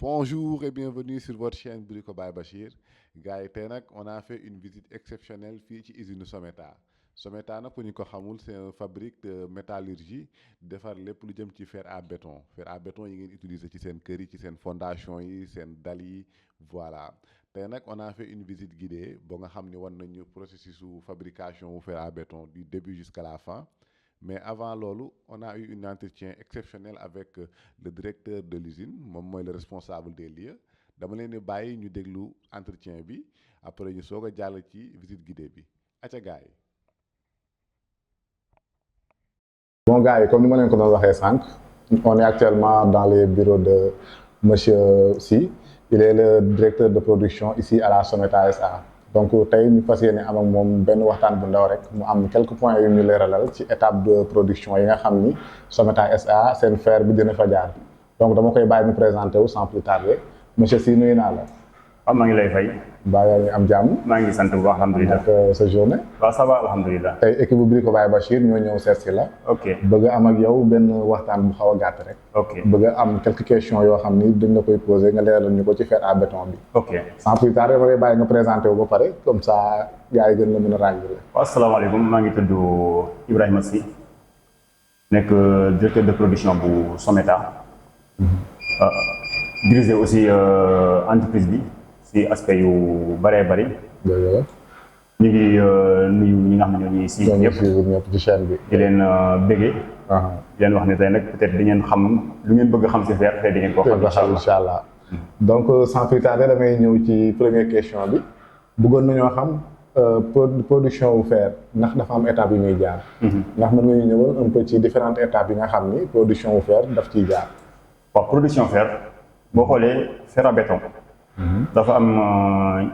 Bonjour et bienvenue sur votre chaîne Brico by Bachir gars yi tey nag on a fait une visite exceptionnelle fii ci usine Someta Someta nag pour ñu ko xamul c'est un fabrique de métallurgie defar lépp lu jëm ci fer à béton yi ngeen utiliser ci seen kër yi ci seen fondation yi seen dal yi voilà tey nag on a fait une visite guidée ba nga xam ni wan nañu processus su fabrication wu fer à béton du début jusqu'à la fin. Mais avant loolu on a eu un entretien exceptionnel avec le directeur de l'usine moom mooy le responsable des lieux dama leen di bàyyi ñu déglu entretien bi après ñu soog a jàll ci visite guidée bi acca gars yi. Bon gars yi comme ni ma leen ko doon waxee sànq on est actuellement dans les bureaux de monsieur Sy, il est le directeur de production ici à la Someta SA. Donc tey ñu fas yéene am ak moom benn waxtaan bu ndaw rek mu am quelques points yu ñu leeralal ci étape de production yi nga xam ni Someta SA seen fer bi dina fa jaar donc dama koy bàyyi mu présenté wu sans plus tarder monsieur Sy nuyu naa la. waaw maa ngi lay fay. Mbaa yaa ngi am jàmm. maa ngi sant bu baax alhamdulilah. ak sa journée. waaw ça va alhamdulilah. tey équipe bu Brico by Bachir ñoo ñëw seet si la. ok bëgg am ak yow benn waxtaan bu xaw a gàtt rek. ok bëgg am quelques questions yoo xam ni dañ la koy poser nga leeral ñu ko ci fer à béton bi. ok sans plus tarder dama lay bàyyi nga présenté wu ba pare comme ça gars yi gën la mën a ràññee. waaw asalaamaaleykum maa ngi tudd Ibrahima Sy nekk directeur de production bu Someta. diriger aussi entreprise bi si aspect yu bëree bëri. dëgg la. ñu ngi nuyu ñi nga xam ne ñoo ñuy si ñëpp ci chaîne bi. di leen bëggee. di leen wax ne tey nag peut-être di ngeen xam lu ngeen bëgg xam si fer tey di ngeen koo xam incha allah donc sans plus tarder damay ñëw ci première question bi bëggoon nañoo xam production wu fer ndax dafa am étape yu ñuy jaar. ndax mën nga ñu ñëwal un peu ci différentes étapes yi nga xam ni production wu fer daf ciy jaar. waaw production fer boo xoolee fer à béton. dafa am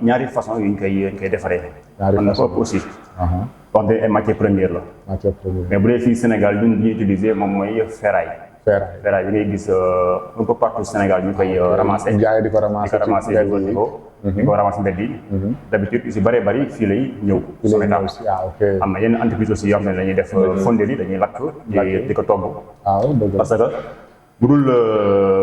ñaari façon yu ñu koy defaree. ñaari façon aussi. wax dëgg ay matière première la. matière première mais bu dee fii Sénégal ñun li ñuy utiliser moom mooy ferraille. ferraille bi ngay gis un peu partout Sénégal ñu koy ramasser. jaay di ko ramasser di ko ramasser mbedd yi. d'habitude yu si bëree bëri fii lay ñëw. Someta am na yenn entreprise aussi yoo xam ne dañuy def fonderie dañuy lakk di ko togg. waaw dëgg la parce que bu dul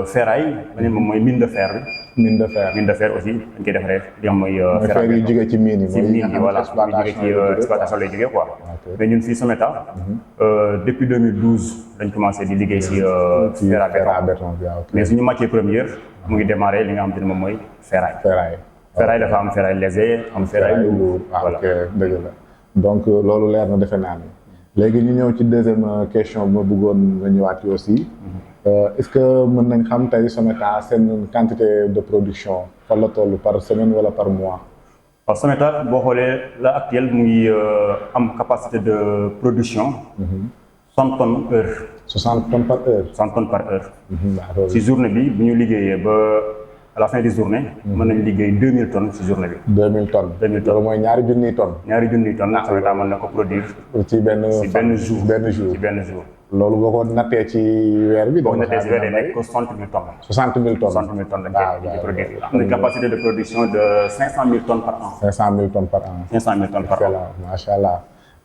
ferraille beneen moom mooy mine de fer bi. mine de fer aussi dañ koy defaree li nga xam mooy. fer yi jógee ci mine yi. ci mine yi voilà ñu jógee ci exploitation lay jógee quoi. mais ñun fii Someta. depuis 2012 dañ commencé di liggéey ci fer à béton mais suñu matière première mu ngi démarré li nga xamante ne moom mooy ferraille. ferraille dafa am ferraille léger am ferraille lourd. voilà dëgg la donc loolu leer na defe naa ni léegi ñu ñëw ci deuxième question bu ma bëggoon nga ñëwaat ci aussi. est-ce que mën nañ xam tey Someta seen quantité de production fan la toll par semaine wala par mois. waaw Someta boo xoolee la actuelle mu ngi am capacité de production. 60 tonnes heure. 60 tonnes par heure. 60 tonnes par heure. si journée bi bu ñu liggéeyee ba à la fin de journée. mën nañu liggéey 2000 tonnes si journée bi. 2000 tonnes. 2000 tonnes loolu mooy ñaari junniy tonnes. ñaari junniy tonnes Someta mën na ko produire. ci benn jour ci benn jour. loolu boo ko nattee ci weer bi. boo ko nattee ci weer bi nekk 60 000 tonnes. 60 000 tonnes 60 000 tonnes dañ koy produire. am na capacité de production de 500 000 tonnes par an. 500 000 tonnes par an. 500 000 tonnes par an. macha allah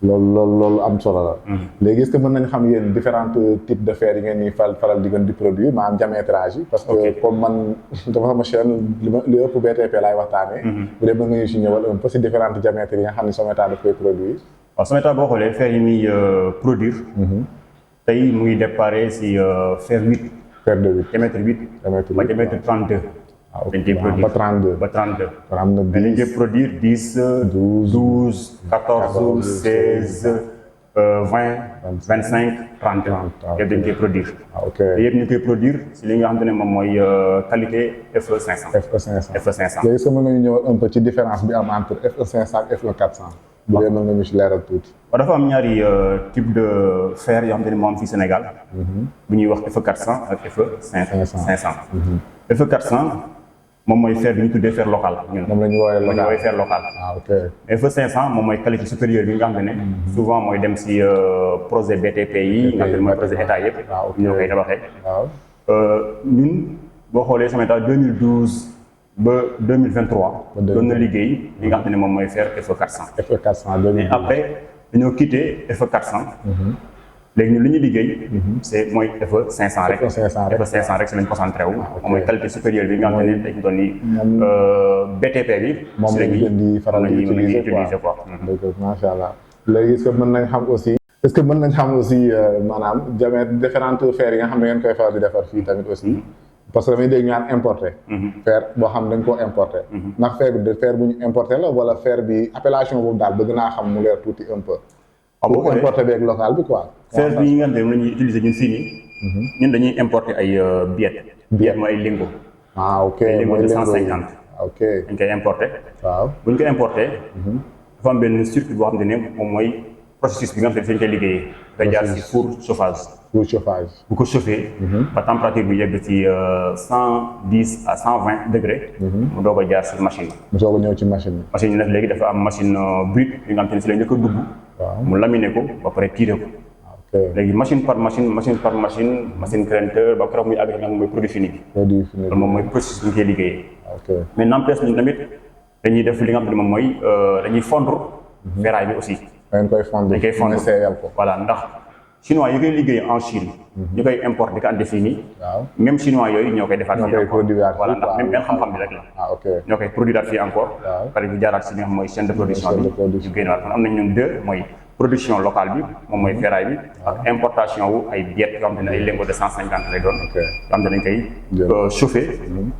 loolu am solo la. léegi est-ce que mën nañu xam yéen différents types de fer yi ngeen di faral di gën di produire maanaam diamètrage yi. parce que comme man dafa sama chaîne li ëpp BTP laay waxtaanee. bu dee mën nga ñu si ñëwal un peu si différents diamètres yi nga xam ne Someta daf koy produire. waaw Someta boo xoolee fer yi muy produire. tey mu ngi déparé si fer 8. fer de 8 diamètre 8. ba diamètre 32. dañ koy produire ba 32. ba 32. kon am na 10 dañ koy produire 10. 12 14 16 20 25 30. yëpp dañ koy produire. ok te yëpp ñu koy produire si li nga xamante ne moom mooy qualité FE500. FE500 léegi est-ce que mën nga ñu ñëwal un peu ci différence bi am entre FE500 ak FE400. bu dee mën nga ñu si leeral tuuti. waaw dafa am ñaari type de fer yoo xamante ne moo am fii Sénégal. bu ñuy wax FE400 ak FE500. FE400 moom mooy fer bi ñu tuddee fer local. moom la ñu woowee fer local. ok FE500 moom mooy qualité supérieure bi nga xamante ne. souvent mooy dem si projet BTP yi. nga xamante ne mooy projet état yëpp. ñoo koy tabaxee. waaw ñun boo xoolee Someta 2012 ba 2023. doon na liggéey li nga xamante ne moom mooy fer FE400. FE400 mais après dañoo quitté FE400. léegi ñun li ñuy liggéey c'est mooy FE 500 rek FE 500 rek si lañ concentré wu moom mooy qualité supérieure bi nga xam ne dañ doon ni BTP bi moom lañ gën di faral di utiliser quoi macha allah. léegi est-ce que mën nañ xam aussi maanaam différentes fer yi nga xam ne ngeen koy faral di defar fii tamit aussi parce que damay dégg ñu naan importé fer boo xam dañ koo importé ndax fer bu ñu importé la wala fer bi appellation boobu daal bëgg naa xam mu leer tuuti un peu pour importé bi ak local bi quoi fer bi nga xam ne moom la ñuy utiliser ñun fii nii ñun dañuy importé ay biette mooy ay lingot ok lingot de 150 ok dañ koy importé waaw bu ñu ko importé dafa am benn circuit boo xam ne moom mooy processus bi nga xam ne dañ koy liggéeyee day jaar ci four chauffage bu ko chauffé ba température bi yegg ci 110 à 120 degrés mu doog a jaar ci machine mu soog a ñëw ci machine bi machine yi nag léegi dafa am machine brute bi nga xam ne si la ñu ko dugg mu laminé ko ba pare tiré ko léegi machine par machine graineteur ba keroog muy àgg nga xam mooy produit fini bi loolu moom mooy processus bi ñu koy liggéeyee mais n'empêche ñun tamit dañuy def li nga xam ne moom mooy dañuy fondre ferraille bi aussi dañ koy fondre seeyal ko voilà ndax chinois yi koy liggéey en Chine ñu koy importe di ko andi fii nii même chinois yooyu ñoo koy defaat fii encore voilà ndax même benn xam-xam bi rek la ñoo koy produiraat fii encore pare ñu jaaraat si li nga xam mooy chaîne de production bi ñu génnewaat kon am nañ ñun deux mooy production locale bi moom mooy ferraille bi ak importation wu ay biette yoo xam ne ay lingots de 150 lay doon yoo xam ne dañ koy chauffé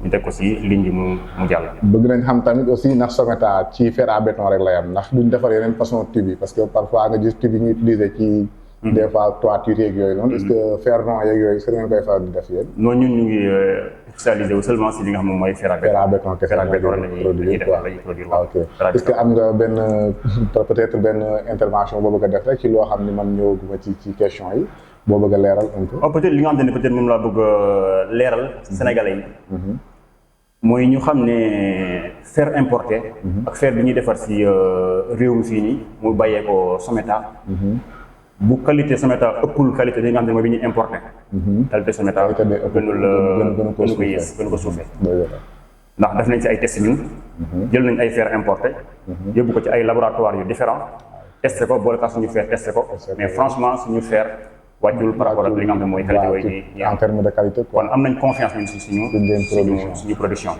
ñu teg ko si ligne bi mu jàll bëgg nañ xam tamit aussi ndax Someta ci fer à béton rek la yam ndax duñ defar yeneen façon tube yi parce que parfois nga gis tube yi ñu utiliser ci des fois toiture yeeg yooyu noonu est-ce que fer rond yeeg yooyu est-ce que ngeen koy faral di def yéen non ñun ñu ngi spécialisé wu seulement si li nga xam ne mooy fer à béton kese la ñuy produire ok est-ce que am nga benn peut-être benn intervention boo bëgg a def rek ci loo xam ni man ñëwaguma ci question yi boo bëgg a leeral un peu peut-être li nga xam ne peut-être moom laa bëgg a leeral Sénégalais yi mooy ñu xam ne fer importé ak fer bi ñuy defar si réew mi fii nii mu bàyyee ko Someta bu qualité Someta ëppul qualité bi nga xam ne mooy bi ñuy importé qualité Someta gënu ko yées gënu ko suufee ndax def nañ ci ay test ñun jël nañ ay fer importé yóbbu ko ci ay laboratoire yu différents testé ko boole ka suñu fer testé ko mais franchement suñu fer wàccul par rapport ak li nga xam ne mooy qualité yooyu en terme de qualité kon am nañ confiance ñun si suñu production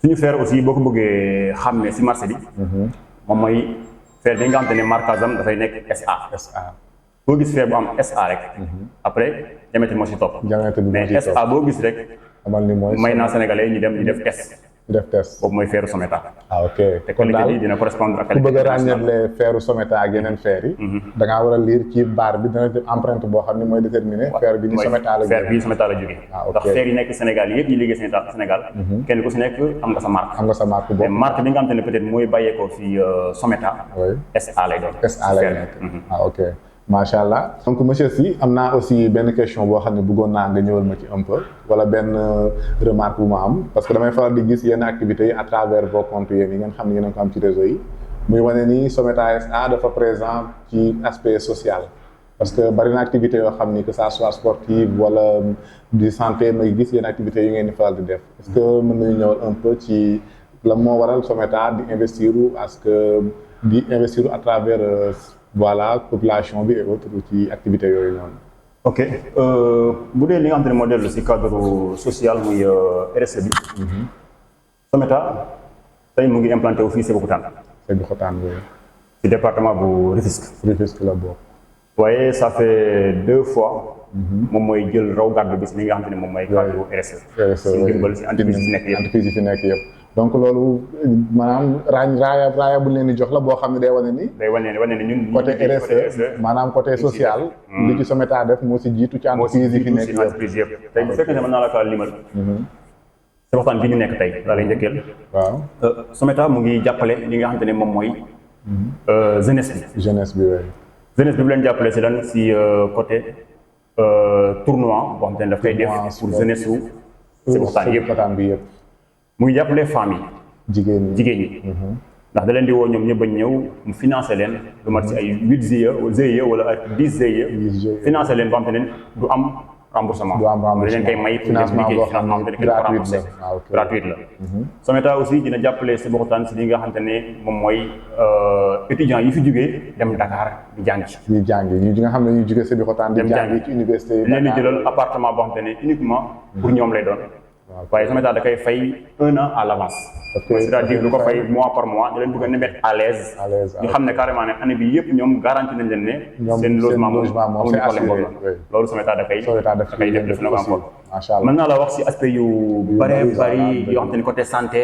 suñu fer aussi boo ko bëggee xam ne si marché bi moom mooy fer bi nga xam ne marquage am dafay nekk SA boo gis fer bu am SA rek après diamètre moo si topp mais SA boo gis rek may naa Sénégalais ñu dem ñu def test boobu mooy feeru Someta ok te qualité bi dina correspondre ak qualité ku bëgg a ràññeetle feeru Someta ak yeneen fer yi da ngaa war a lire ci barre bi dana def empreinte boo xam ne mooy déterminer fer bi ni Someta la fer bi Someta la jógee ndax fer yi nekk Sénégal yëpp yi liggéey Sénégal kenn ku si nekk am nga sa marque boobu marque bi nga xam te ne peut-être mooy bàyyeekoo fii Someta SA lay doon SA lay nekk ok macha allah donc monsieur Sy am naa aussi benn question boo xam ne bëggoon naa nga ñëwal ma ci un peu wala benn remarque bu ma am parce que damay faral di gis yenn activités yi à travers vos comptes yi ngeen xam ne ngeen ko am ci réseau yi muy wane ni Someta SA dafa présent ci aspect social parce que bari na activité yoo xam ni que ça soit sportive wala du santé may gis yenn activités yu ngeen di faral di def est-ce que mën nañu ñëwal un peu ci la moo waral Someta di investir à travers voilà population bi et autres ci activité yooyu noonu. ok bu dee li nga xam ne moo dellu si cadre social muy RSE bi. Someta tey mu ngi implanté wu fii Sébikotane. Sébikotane oui. ci département bu Rufisque. Rufisque la bokk. waaye ça fait 2 fois. moom mooy jël raw gàddu bi si li nga xam ne moom mooy cadre RSE. RSE si ndimbal si entreprise yi nekk yëpp. entreprise yi fi nekk yëpp. donc loolu maanaam raaya bu leen di jox la boo xam ne day wane ni. day wane ni ñun. côté RSE maanaam côté social. li ci Someta def moo si jiitu ci entreprise yi fi nekk yëpp. tey bu fekkee ne mën naa la kaa limal. si waxtaan bi ñu nekk tey laa lay njëkkeel. waaw Someta mu ngi jàppale li nga xamante ne moom mooy. jeunesse bi. jeunesse bi oui. jeunesse bi bu leen jàppale si lan si côté tournoi boo xamante ne daf koy def pour jeunesse su. si waxtaan bi yëpp. mu ngi jàppale femmes yi. jigéen ñi. ndax da leen di woo ñoom ñëpp bañ ñëw mu financé leen lu mat si ay 8 GIE wala ay 10 GIE. financé leen boo xam te ne du am remboursement. du am remboursement dañ leen koy may pour financement boo xam financement ne gratuite la. SOMETA aussi dina jàppale Sébikotane si li nga xamante ne moom mooy étudiants yi fi jógee dem Dakar di jàngi. di jàngi ñi nga xam ne ñu jógee Sébikotane di jàngi ci université yi. leen di jëlal appartement boo xamante ne uniquement pour ñoom lay doon. waaye SOMETA da koy fay 1 an à l'avance. c'est-à-dire lu ko fay mois par mois da leen bëgg a mettre à l'aise. ñu xam ne carrément ne année bi yëpp ñoom garanti nañ leen ne. seen logement moom amuñu problème boobu la. loolu SOMETA da koy def na ko encore. macha allah mën naa la wax si aspect yu bëree bëri yoo xam te ne côté santé.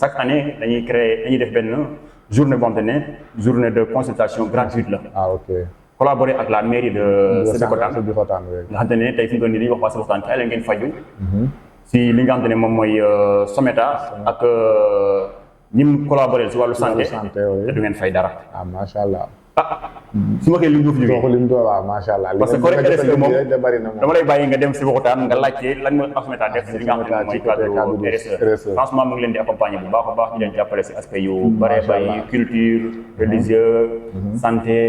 chaque année dañuy def benn journée boo xam ne journée de consultation gratuite la. collaborer ak la mairie de Sébikotane nga xam te ne tey fi mu toll nii li ñuy wax waa Sébikotane kaay la ngeen faju si li nga xamante ne moom mooy SOMETA ak ñi mu collaborer si wàllu santé te du ngeen fay dara. macha allah. su ma koy lim doo fi jógee waaw macha allah. parce que correct RSE moom dama lay bàyyi nga dem si Sébikotane nga laajte lan mooy SOMETA def si li nga xamante ne mooy cadre RSE. franchement mu ngi leen di accompagner bu baax a baax ñu leen jàppale si aspect yu bëree bëri culture religieux santé.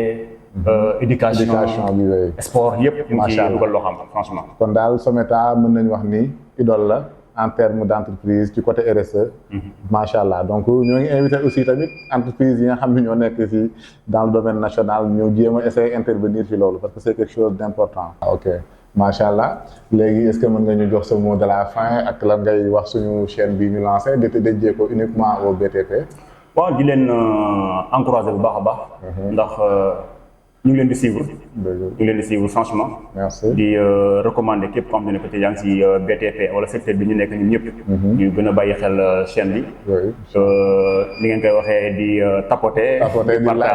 éducation bi sport yëpp ñu ngi ciy dugal loo xam franchement. kon daal SOMETA mën nañu wax ni idole la en terme d' entreprise ci côté RSE. macha allah donc ñoo ngi invité aussi tamit entreprise yi nga xam ne ñoo nekk fii dans le domaine national ñoo jéem a essayer intervenir ci loolu parce que c' est quelque chose d' important. ok macha allah léegi est ce que mën nga ñu jox sa mot de la fin ak lan ngay wax suñu chaîne bi ñu lancé dédié ko uniquement au BTP. waaw di leen encouragé bu baax a baax. ndax. ñu ngi leen di suivre franchement. merci di recommander képp koo xam ne que yaa ngi si BTP wala secteur bi ñu nekk ñun ñëpp. ñu gën a bàyyi xel chaîne bi. ni ngeen koy waxee di tapoter.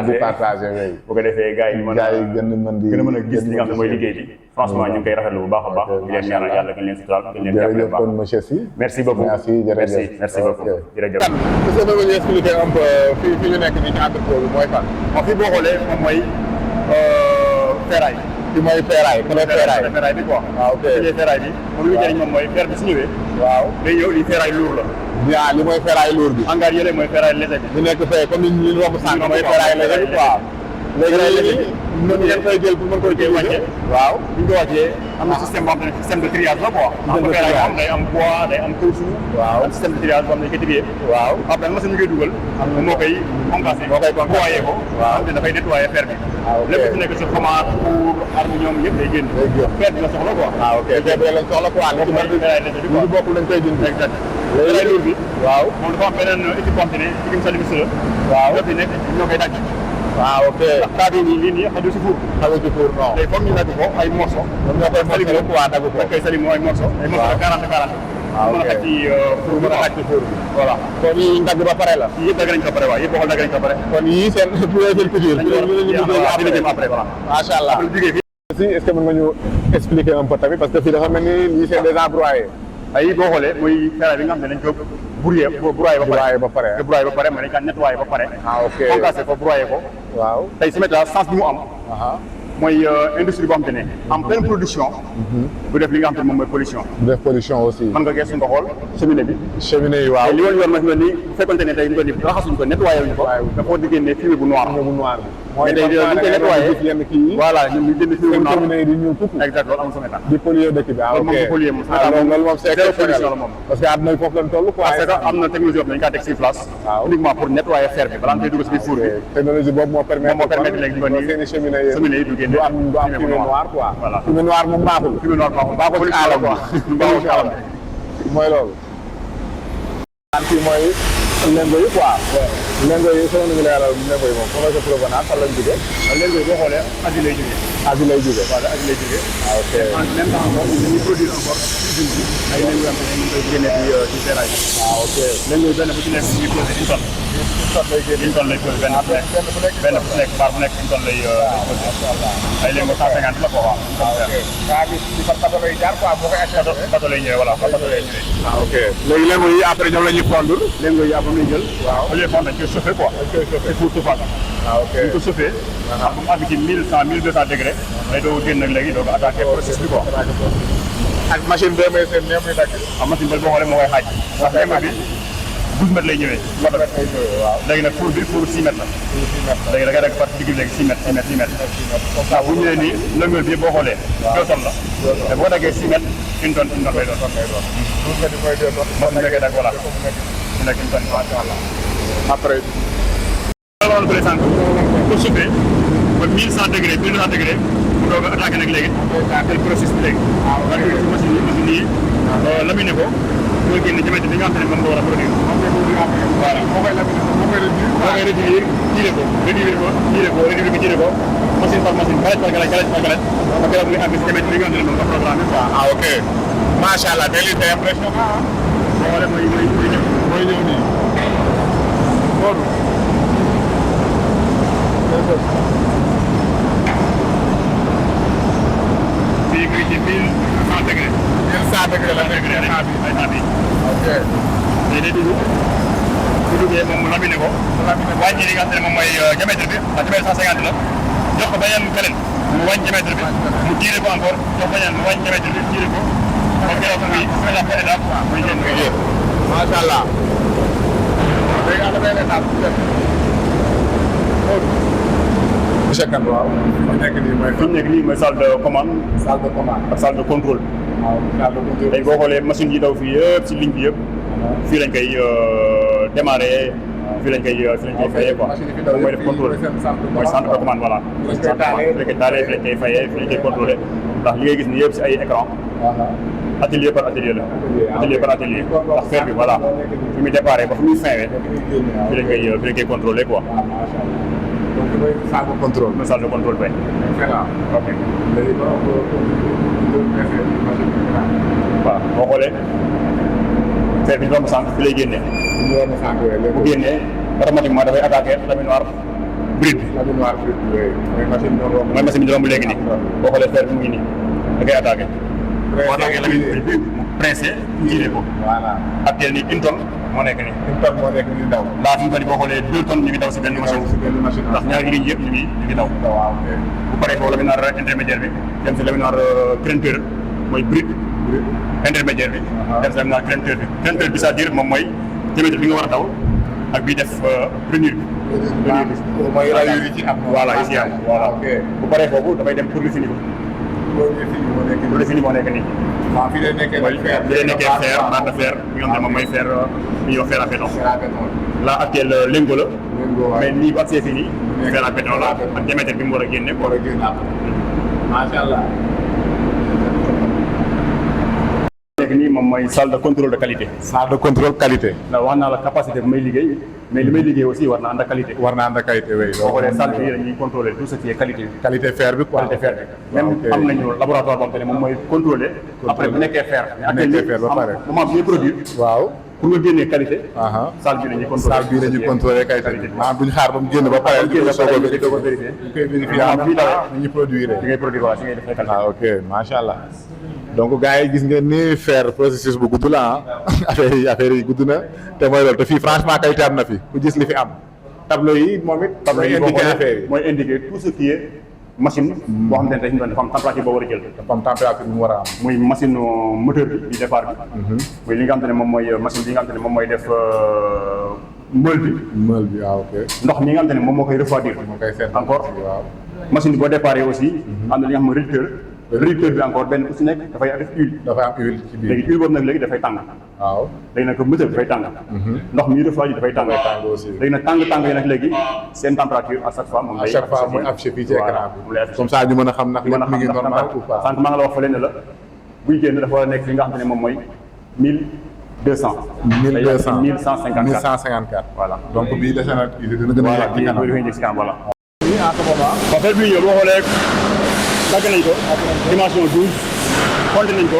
di partager oui. bu ko defee gars yi mën a gën a gis li nga xam ne mooy liggéey bi. franchement ñu ngi koy rafetlu bu baax a baax. di leen ñaanal yàlla gën leen suturaal gën leen jàppale bu baax. jërëjëf monsieur Sy. merci beaucoup merci beaucoup jërëjëf. est-ce que nga expliquer un peu fi ñu nekk nii ci entrepôt bi mooy fan. fi boo xoolee moom mooy. ferraille fi mooy ferraille ferraille bi quoi. waaw ok ferraille bi moom li jëriñ moom mooy fer bi su ñëwee. waaw day ñëw li ferraille lourd la. waaw li mooy ferraille lourd bi. hangar yële mooy ferraille léger bi. bu nekk fee comme ni ñu romb sànq mooy ferraille léger bi quoi. léegi noonu ngeen koy jël pour mën koy wàcce. waaw bu ñu ko wàccee am na système boo xam ne système de triage la quoi. ferraille day am bois day am caoutchouc. waaw am système de triage boo xam ne dañ koy trier. waaw après machine bi koy dugal. moo koy concassé. nettoyé ko. waaw te dafay nettoyé fer bi. lépp fi nekk si fromage pour aluminium yëpp day génn. fer bi la soxla quoi. ok fer bi lañ soxla quoi. bokk nañ ferraille léger bi quoi. ñu bokk lañ koy dindi. exact ferraille lourd bi. waaw moom dafa am beneen équipe boo xam ne équipe service la. waaw ñoo fi nekk ñoo koy daj. waaw ok kaa bi lii nii xajul si four. xajul si four non. tey foog ñu dagg ko ay morceaux. ñoom ñoo koy morceau rek quoi dagg ko. dañ koy sali mooy morceaux. ay morceaux de 40 40. waaw ok mën a xaj ci four bi mën a xaj ci four bi. voilà kon yii dagg ba pare la. yii yëpp dagg nañ ko pare waaw yëpp waxal dagg nañ ko pare. kon yii seen seen couture. dina jëm après voilà. macha allah si est-ce que mën nga ñu expliquer un peu tamit parce que fii dafa mel ni lii c'est déjà broyé. ay boo xoolee mooy ferraille bi nga xam ne dañ ko broyé ba pare. broyé ba pare mais dañ ko nettoyé ba pare. ok concassé ko broyé ko. waaw tey SOMETA sens bi mu am. mooy industrie boo xam ne en pleine production. bu def li nga xam ne moom mooy pollution. bu def pollution aussi. mën nga gëstu nga xool cheminée bi. cheminée yi waaw li woon yoon ma fi mu ne nii bu fekkonte ne tey ñu ko ni raxasuñ ko nettoyé wuñ ko. dafa di génne fumier bu noir. bu noir mais tey dañ koy nettoyé yenn kii yi. voilà ñun ñu génne fumier bu noir. cheminée yi di ñuul kukk. exact loolu amul SOMETA. di polluer dëkk bi. loolu moom du polluer moom. loolu moom c'est pollution la moom. parce que àdduna foofu lañ toll quoi. parce que am na technologie yoo xam ne dañu kaa teg si place. uniquement pour nettoyer fer bi balaa nga koy dugg si biir four bi. technologie boobu moo permettre léegi ba nii seen cheminée yi du génne du am fumier noir quoi. voilà fumier noir moom baaxul. fumier noir baaxul ci alam quoi. baaxul ci alam mooy loolu. fii mooy lengo yi quoi. lengo yi soo ñu leeral lengo yi moom foo nga ko provenance fan lañ jógee. lengo yi boo xoolee Asie lay jógee. Asie lay jógee. voilà Asie lay jógee. ok en même temps moom dañuy produire encore usine bi ay lengo yoo xam ne ñu koy génnee ci ferraille bi. ok lengo yi benn bu ci nekk ñuy posé une tonne. une tonne lay posé benn bu nekk bar bu nekk une tonne lay posé. ay lengo 150 la quoi waaw. ok kaa bi ci fa bateau lay jaar quoi boo koy acheté. bateau lay ñëwee voilà bateau lay ñëwee. ok léegi lengo yi après ñoom la ñuy fondre. lengo yi après muy jël. waaw au lieu de fondre dañ koy chauffé quoi. dañ koy chauffé pour chauffage. ok bu ñu ko chauffé. bu mu àgg ci 1100 1200 degré. day doog a génn nag léegi doog a attaqué processus bi quoi. ak machine bee may seen ñoom ñu dagg. machine bi boo xoolee moo koy xaaj. ndax lengo bi 12 mètres lay ñëwee. léegi nag four bi four 6 mètres la. léegi da ngay dagg par digg bi léegi 6 mètres 6 mètres 6 mètres. waaw bu ñu nee nii longueur bi boo xoolee. 2 tonnes la. te boo daggee 6 mètres une tonne lay doon. 12 mètres mooy 2 tonnes. moom ngay dagg voilà. mu nekk une tonne macha allah. après. loolu bële sànq ko chauffé ba 1100 degré 1200 degré mu doog a attaqué nag léegi tel processus bi léegi waaw machine yi laminé ko mooy génne diamètre bi nga xam ne moom nga war a produire voilà moo koy réduire tiré ko machine par machine galette par galette ba keroog muy àgg si diamètre bi nga xam ne moom nga programmé quoi ah ok macha allah mais lii c'est impressionnant boo xoolee mooy ñëw nii loolu fii ngi ci 1100 degré. 1100 degré la nekk ay temps bi. ok. léegi day dugg bu duggee moom mu laminé ko. wàññi li nga xam ne moom mooy diamètre bi ndax diamètre 150 la jox ko beneen keneen mu wàññi diamètre bi mu tiré ko encore jox beneen mu wàññi diamètre bi tiré ko ba keroog muy étape par étape muy génn. macha allah. léegi am na benn étape. monsieur Kane waaw. fi mu nekk nii mooy salle de commande. salle de commande ak salle de contrôle. waaw salle de contrôle. tey boo xoolee machine yi daw fii yëpp si ligne bi yëpp. fii lañ koy démarrer. fii lañ koy fayee quoi. moom mooy def contrôle mooy centre de commande voilà. fii lañ koy taalee fii lañ koy fayee fii lañ koy contrôler ndax li ngay gis ni yëpp si ay écran. atelier par atelier la. atelier par atelier. ndax fer bi voilà. fi muy déparé ba fi muy finwee. fii lañ koy contrôler quoi. donc mooy salle de contrôle. mooy salle de contrôle bay. excellent. ok. waaw boo xoolee fer bi ñu romb sànq fi lay génnee. bu génnee automatiquement dafay attaqué laminoir bride bi. laminoir bride bi mooy machine bi romb. mooy machine bi romb léegi nii. boo xoolee fer bi mu ngi nii da koy attaqué. boo attaqué lamine bi mu pressé tiré ko. voilà. actuel ni une tonne moo nekk nii. une tonne moo nekk nii daw. laa fi mu toll boo xoolee 2 tonnes ñu ngi daw si benn machine. ndax ñaari ligne yëpp ñu ngi daw. waaw ok. bu paree foofu laminoir intermédiaire bi dem si laminoir grinteur mooy bride. intermédiaire bi. dem si laminoir grinteur bi. grinteur bi c'est-à-dire moom mooy diamètre bi nga war a daw ak bii def rainure bi. mooy rayures yi ci am. voilà ici am voilà. ok bu paree foofu dafay dem pour le fini ko. pour le fini moo nekk nii. waaw fii lay nekkee mooy fii lay nekkee fer barre de fer bi nga xam ne moom mooy fer bi ñuy wax fer à béton. là actuel lingot la. mais nii bu agsee fii nii. fer à béton la ak diamètre bi mu war a génne quoi. macha allah. léegi nii moom mooy salle de contrôle de qualité. salle de contrôle qualité. ndax wax naa la capacité bi may liggéey mais li may liggéey aussi war na ànd ak qualité. war na ànd ak qualité oui. boo xoolee salle bi dañuy contrôler tout ce qui est qualité. qualité fer bi quoi. qualité fer bi même am nañu laboratoire boo xam ne moom mooy contrôler. après bu nekkee fer. bu nekkee fer ba pare moment bi ñuy produire. waaw. pour nga génnee qualité. salle bi la ñuy contrôler. salle bi la ñuy contrôler qualité bi. maanaam duñu xaar ba mu génn ba pare. bu génn ba pare ñu doog a vérifier. ñu koy vérifier am fii dawee ni ñuy produire. di ngay produire voilà si ngay defee qualité. ah ok macha allah. donc gars yi gis ngeen ni faire processus bu gudd la ah affaire yi gudd na te mooy loolu te fii franchement qualité am na fi ku gis li fi am tableau yi moom it. tableau yi indiqué affaire yi mooy indiqué tout ce qui est machine. boo xamante ne dañu doon dafa am température boo war a jël. dafa am température bi mu war a am. muy machine moteur bi di départ bi. muy li nga xamante ne moom mooy machine bi nga xamante ne moom mooy def meule bi. meule bi waaw ok. ndox mi nga xamante ne moom moo koy refroidir. moo koy seet encore waaw. machine bi boo départ aussi. am na li nga xam ne réducteur. réducteur bi encore benn ku si nekk dafay def huile. dafay am huile ci biir. léegi huile boobu nag léegi dafay tàng. waaw. léegi nag moteur bi dafay tàng. ndox mi refroidi dafay tàng. léegi nag tàng yi nag léegi seen température à chaque fois. moom à chaque fois muy affiché fii ci écran bi. comme ça ñu mën a xam ndax lépp mi ngi normal ou pas. sànq maa ngi la wax fële ne la buy génn dafa war a nekk li nga xam ne moom mooy 1200. 1200 1154 1154. voilà donc bii dese na dina gën a yàgg ci kanam. dafay nekk ci kanam voilà. oui en ce moment. affaire bi ñëw boo xoolee dagg nañ ko. dimension 12. compté nañ ko.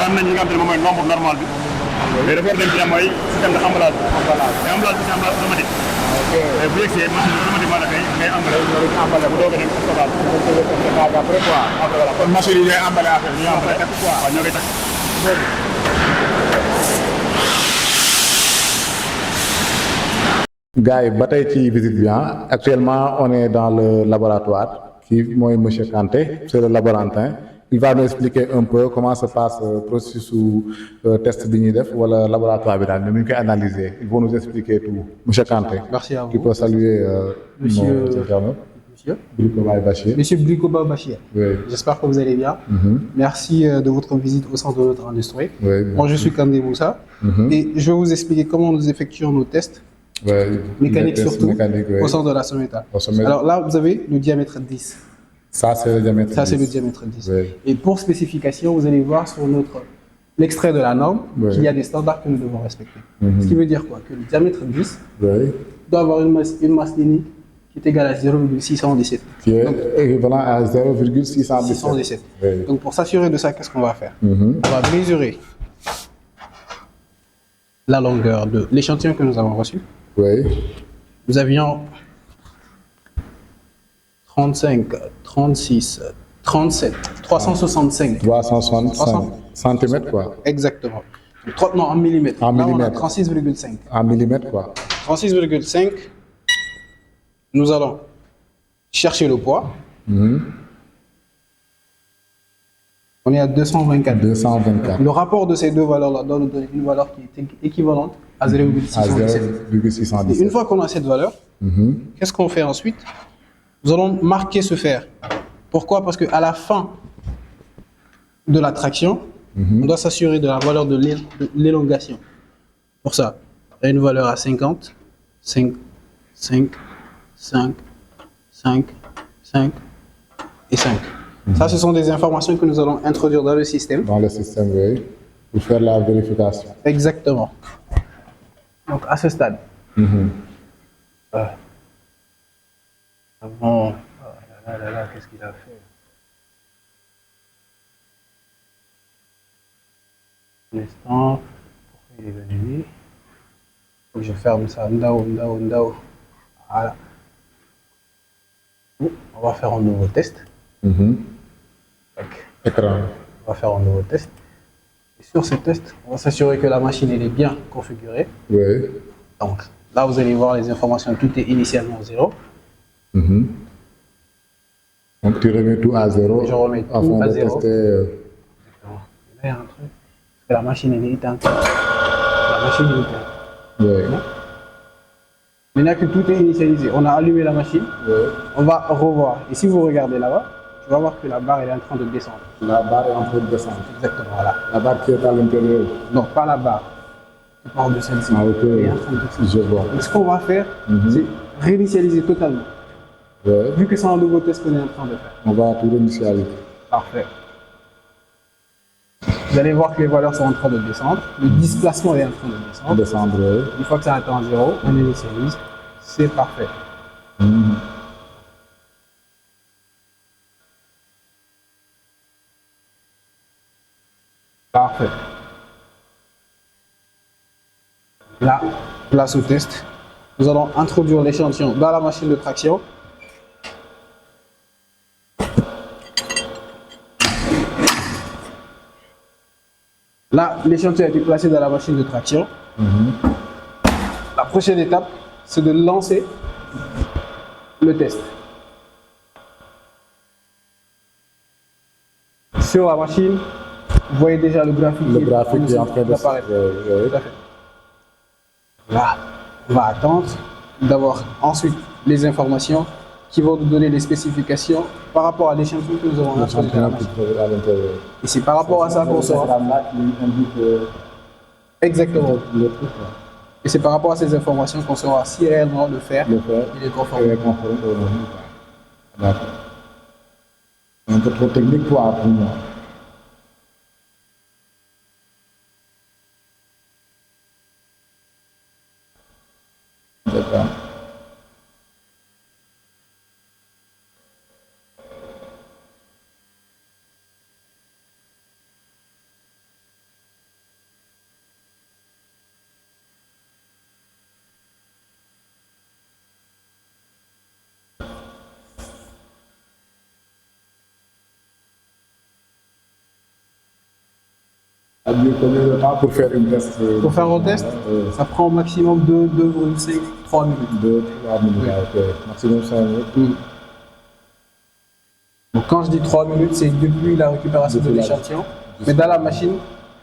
am nañ li nga xam ne moom mooy nombre normal bi. mais dafa war a dem ci mooy système de emballage bi. mais emballage bi c'est emballage automatique. ok mais bu yegsee machine bi automatiquement dafay ngay emballé bu doog a dem stockage. après quoi. après voilà kon machine yi ñooy emballé affaire yi. ñoo emballé quoi waaw ñoo koy takk. gars yi ba tey ci visite bi actuellement on est dans le laboratoire kii mooy monsieur Kanté c'est le laborantin il va nous expliquer un peu comment se passe le processus ou test BINIDEF ou le laboratoire viral. Nous allons analyser. Ils vont nous expliquer tout. Monsieur Kanté. Merci à vous. Tu peux saluer Monsieur... nos internautes. Monsieur Brikoba Bachir. Monsieur Brikoba Bachir. Oui. J'espère que vous allez bien. Merci de votre visite au centre de notre industrie. Oui, moi, je suis Kandé Moussa et je vais vous expliquer comment nous effectuons nos tests. Mécanique surtout, au centre de la Someta. Alors là, vous avez le diamètre 10. Ça, c'est le diamètre 10. Ça, c'est le diamètre 10. Oui. Et pour spécification, vous allez voir sur l'extrait de la norme qu'il y a des standards que nous devons respecter. Ce qui veut dire quoi? Que le diamètre 10 doit avoir une masse linéaire qui est égale à 0,617. Qui est équivalent à 0,617. Donc pour s'assurer de ça, qu'est-ce qu'on va faire? On va mesurer la longueur de l'échantillon que nous avons reçu. Nous avions 35, 36, 37, 365. 365 centimètres, quoi. Exactement. Non, en millimètres. En millimètres. Là, on a 36,5. En millimètres, quoi. 36,5. Nous allons chercher le poids. On est à 224. 224. Le rapport de ces deux valeurs-là doit nous donner une valeur qui est équivalente à 0,617. Et une fois qu'on a cette valeur, qu'est-ce qu'on fait ensuite? Nous allons marquer ce fer. Pourquoi? Parce qu'à la fin de la traction, on doit s'assurer de la valeur de l'élongation. Pour ça, il y a une valeur à 50, 5, 5, 5, 5, 5 et 5. Ça, ce sont des informations que nous allons introduire dans le système. Dans le système, oui, pour faire la vérification. Exactement. Donc, à ce stade, bon, qu'est-ce qu'il a fait? Un instant, pourquoi il est venu? Faut que je ferme ça. Ndao. Voilà. On va faire un nouveau test. Écran. On va faire un nouveau test. Et sur ce test, on va s'assurer que la machine elle est bien configurée. Donc, là, vous allez voir les informations. Tout est initialement 0. Donc tu remets tout à 0. Je remets tout à 0. Il y a un truc. Parce que la machine elle est éteinte. La machine est éteinte. Maintenant que tout est initialisé, on a allumé la machine. On va revoir. Et si vous regardez là-bas, tu vas voir que la barre elle est en train de descendre. La barre est en train de descendre. Exactement, voilà. La barre qui est à l'intérieur. Non, pas la barre. Tu parles de celle-ci. Elle est en train de descendre. Je vois. Et ce qu'on va faire, c'est réinitialiser totalement. Vu que c'est un nouveau test qu'on est en train de faire. On va tout réinitialiser. Parfait. Vous allez voir que les valeurs sont en train de descendre. Le displacement est en train de descendre. Une fois que ça atteint 0, on initialise. C'est parfait. Parfait. Là, place au test. Nous allons introduire l'échantillon dans la machine de traction. Là, l'échantillon a été placé dans la machine de traction. La prochaine étape, c'est de lancer le test. Sur la machine, vous voyez déjà le graphique, qui est en train d'apparaître. Tout à fait. Là, on va attendre d'avoir ensuite les informations qui vont nous donner les spécifications par rapport à l'échantillon que nous avons introduit à l'intérieur. Et c'est par rapport à ça qu'on saura. Exactement. Et c'est par rapport à ces informations qu'on saura si réellement le fer il est conforme. D'accord. C'est un peu trop technique pour moi. D'accord. Combien de temps pour faire une test? Pour faire un test, ça prend au maximum 2,3 minutes. 2-3 minutes, ok. Maximum 5 minutes. Donc Quand je dis 3 minutes, c'est depuis la récupération de l'échantillon. Mais dans la machine,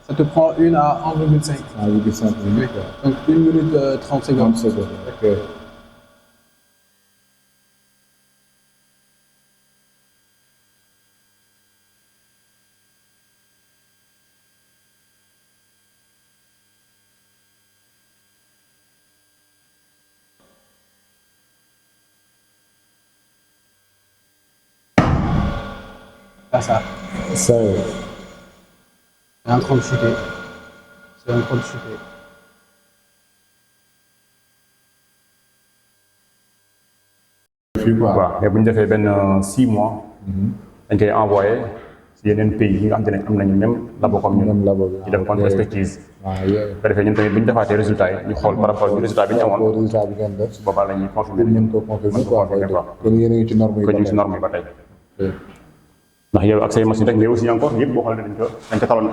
ça te prend 1 à 1,5. 1,5 minutes. Donc 1 minute 30 secondes. 30 secondes. Ok. Là, ça. Ça, C'est en train de chuter. C'est en train de chuter. waaw mais bu ñu defee benn 6 mois. dañ koy envoyé si yeneen pays yi nga xam ne am nañu même labo comme ñun. même labo bi ci def contre expertise. waaw yooyu. bu ko defee ñun tamit bu ñu defaatee résultat yi ñu xool par rapport ak résultat bi ñu amoon. résultat bi ngeen def. su boobaa la ñuy confirmer. pour mën ko confirmer quoi. kon yéen a ngi ci norme yi ko ba ñu ci norme yi ba tey. ndax yow ak say machine rek mais aussi encore yëpp boo xoolee dañ ko talonné.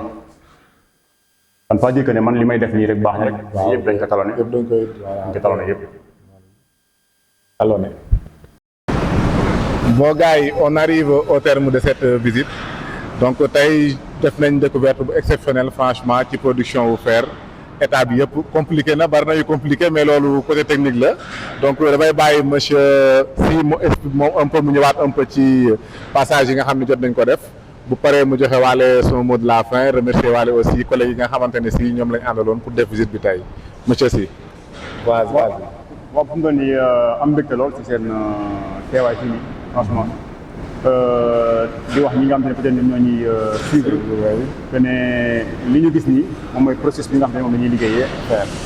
kon pas dire que ne man li may def nii rek baax na rek. waaw yëpp dañ ko talonné. yëpp dañ koy dañ ko talonné yëpp. talonné. Bon gars yi on arrive au terme de cette visite donc tey def nañ découverte bu exceptionnelle franchement ci production wu fer état bi yëpp compliqué na bari na yu compliqué mais loolu côté technique la donc damay bàyyi monsieur si mu explique moom un peu mu ñëwaat un peu ci passage yi nga xam ne jot nañ ko def bu paree mu joxe waale son mot de la fin remercier waale aussi collègues yi nga xamante ne si ñoom lañ àndaloon pour def visite bi tey monsieur si. waaw fu mu doon nii am mbégte lool ci seen teewaay fii nii franchement di wax ñi nga xam ne peut-être ñoom ñoo ñuy suivre que ne li ñu gis nii moom mooy processus bi nga xam ne moom la ñuy liggéeyee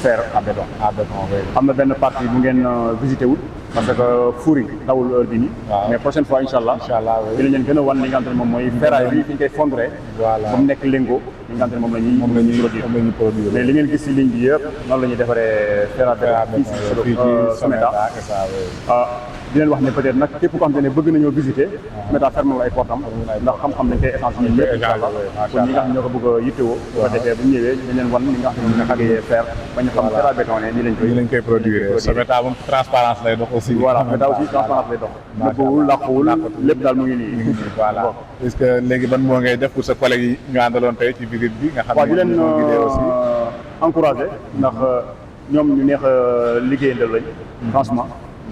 fer à béton. am na benn partie bu ngeen visité wul parce que four yi dawul heure bi nii. mais prochaine fois incha allah. dinañ leen gën a wan li nga xam ne moom mooy ferraille bi fi ñu koy fondre. ba mu nekk lingot li nga xam ne moom la ñuy produire. mais li ngeen gis si ligne bi yëpp noonu la ñuy defaree fer à béton fii ci Someta. di leen wax ne peut-être nag képp koo xam ne bëgg nañoo visiter Someta fermé wu ay portam ndax xam-xam dañ koy échanger ñëpp incha allah kon ñi nga xam ne ñoo ko bëgg a yittewoo bu ko defee bu ñu ñëwee dañ leen wan li nga xam ne nga xagee fer ba ñu xam fer à béton ne nii lañ koy produire. Someta moom transparence lay dox aussi. voilà Someta aussi transparence lay dox. nëbbuwul làquwul lépp daal mu ngi nii. voilà est-ce que léegi ban moo ngay def pour sa collègue yi ñu àndaloon tey ci visite bi nga xam ne waaw di leen encouragé ndax ñoom ñu neex a liggéeyandoo lañ franchement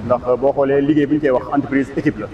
ndax boo xoolee liggéey bu ñu koy wax entreprise équipe la.